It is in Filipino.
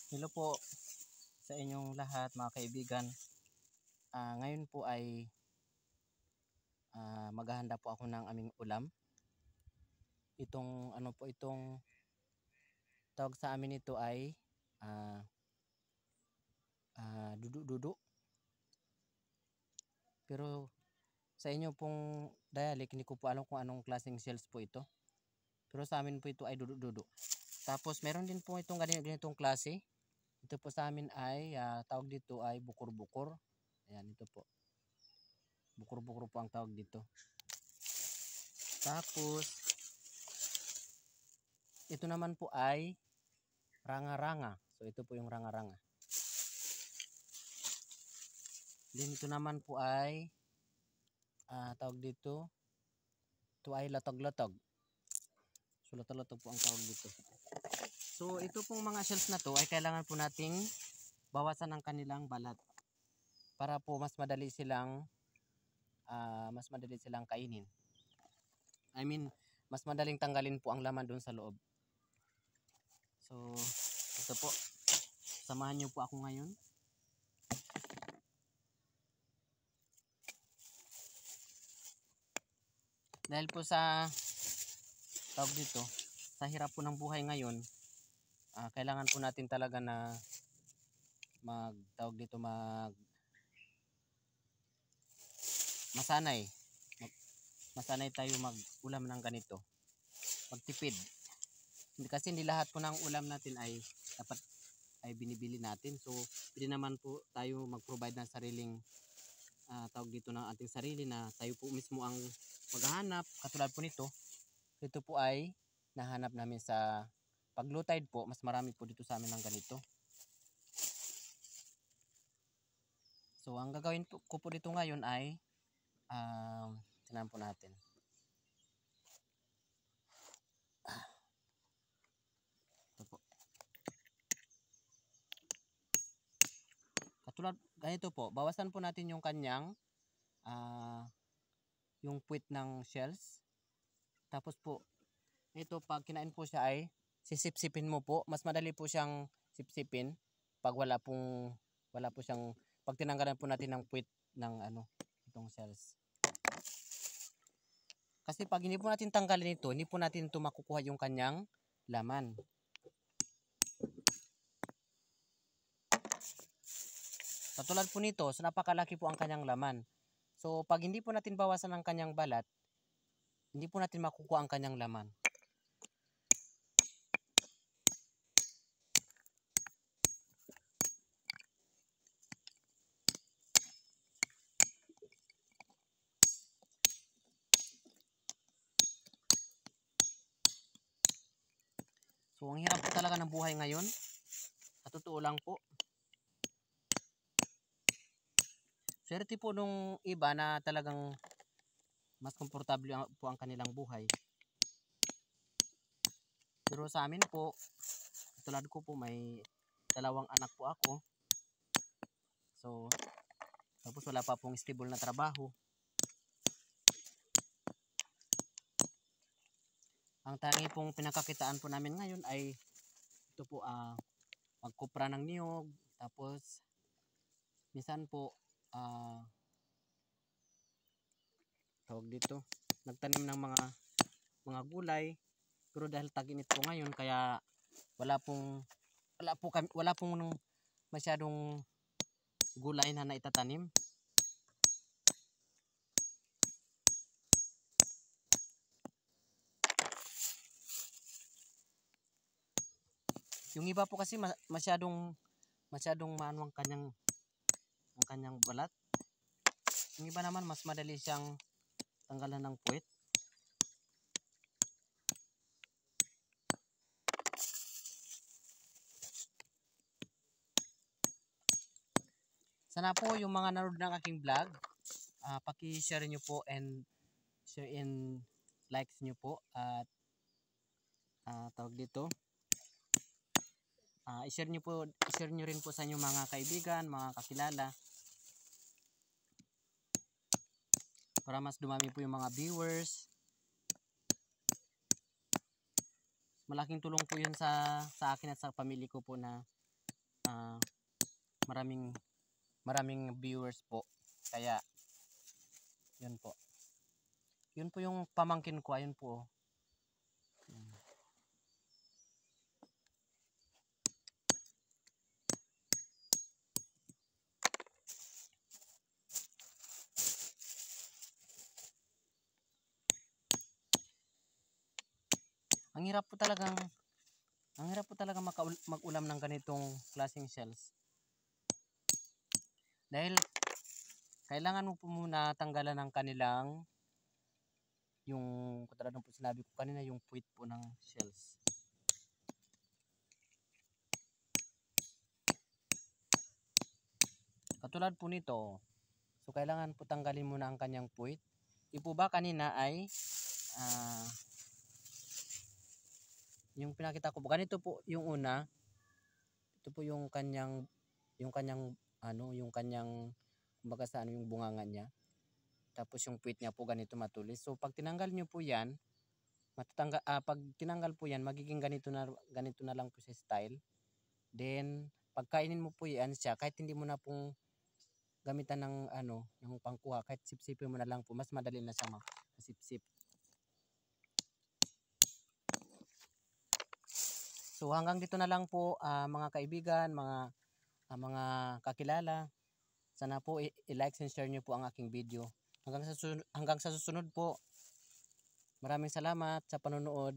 Hello po sa inyong lahat mga kaibigan. Ngayon po ay maghahanda po ako ng aming ulam. Itong itong tawag sa amin ito ay dudu-dudu. Pero sa inyo pong dialect hindi ko po alam kung anong klaseng shells po ito. Pero sa amin po ito ay dudu-dudu. Tapos meron din po itong ganitong klase. Ito po sa amin ay tawag dito ay bukur-bukur. Ayan, ito po. Bukur-bukur po ang tawag dito. Tapos ito naman po ay ranga-ranga. So ito po yung ranga-ranga. Then ito naman po ay tawag dito. Ito ay latag-latag. So latag-latag po ang tawag dito. So ito pong mga shells na to ay kailangan po nating bawasan ang kanilang balat para po mas madali silang kainin. I mean, mas madaling tanggalin po ang laman doon sa loob. So ito po. Samahan niyo po ako ngayon. Dahil po sa tawag dito, sa hirap po ng buhay ngayon, kailangan po natin talaga na masanay tayo mag-ulam ng ganito. Magtipid. Kasi hindi lahat po ng ulam natin ay dapat ay binibili natin. So, pwede naman po tayo mag-provide ng sariling tawag dito ng ating sarili na tayo po mismo ang maghahanap. Katulad po nito, ito po ay nahanap namin sa pag-low tide po. Mas marami po dito sa amin ng ganito. So, ang gagawin ko po dito ngayon ay tingnan po natin. Ito po. Katulad ganito po, bawasan po natin yung kanyang yung puwit ng shells. Tapos po, ito pag kinain po siya ay sisipsipin mo po. Mas madali po siyang sipsipin pag wala po siyang, pag tinanggalan po natin ng puwit ng itong shells. Kasi pag hindi po natin tanggalin ito, hindi po natin ito makukuha yung kanyang laman. Katulad po nito, so napakalaki po ang kanyang laman. So pag hindi po natin bawasan ang kanyang balat, hindi po natin makukuha ang kanyang laman. So ang hirap po talaga ng buhay ngayon. Sa totoo lang po. Swerte po nung iba na talagang mas komportable po ang kanilang buhay. Pero sa amin po, tulad ko po may 2 anak po ako. So, tapos wala pa pong stable na trabaho. Ang tangi pong pinakakitaan po namin ngayon ay ito po magkupra ng niyog. Tapos minsan po tawag dito, nagtanim ng mga gulay. Pero dahil tag-init po ngayon kaya wala pong masyadong gulay na naitatanim. Yung iba po kasi masyadong maano ang kanyang balat. Yung iba naman mas madali siyang tanggalan ng puwit. Sana po yung mga nanood ng aking vlog, paki-share nyo po and share and likes nyo po at tawag dito. I-share nyo rin po sa inyong mga kaibigan, mga kakilala. Para mas dumami po yung mga viewers. Malaking tulong po yun sa akin at sa pamilya ko po na maraming viewers po. Kaya yun po. Yun po yung pamangkin ko, ayun po. Ang hirap po talagang mag-ulam ng ganitong klaseng shells. Dahil kailangan mo po muna tanggalan ng kanilang yung katulad ng po sinabi ko kanina, yung puwit po ng shells. Katulad po nito. So kailangan po tanggalin muna ang kanyang puwit. Yung po ba kanina ay yung pinakita ko po, ganito po yung una. Ito po yung kanyang kumbaga sa yung bunganga niya. Tapos yung puwit niya po ganito matulis. So pag tinanggal niyo po 'yan, pag tinanggal po 'yan, magiging ganito na lang po sa style. Then pagkainin mo po 'yan siya, kahit hindi mo na pong gamitan ng ng pangkuha, kahit sipsipin mo na lang po, mas madali na siya masipsip. So hanggang dito na lang po mga kaibigan, mga kakilala. Sana po i-like and share niyo po ang aking video. Hanggang sa susunod po. Maraming salamat sa panonood.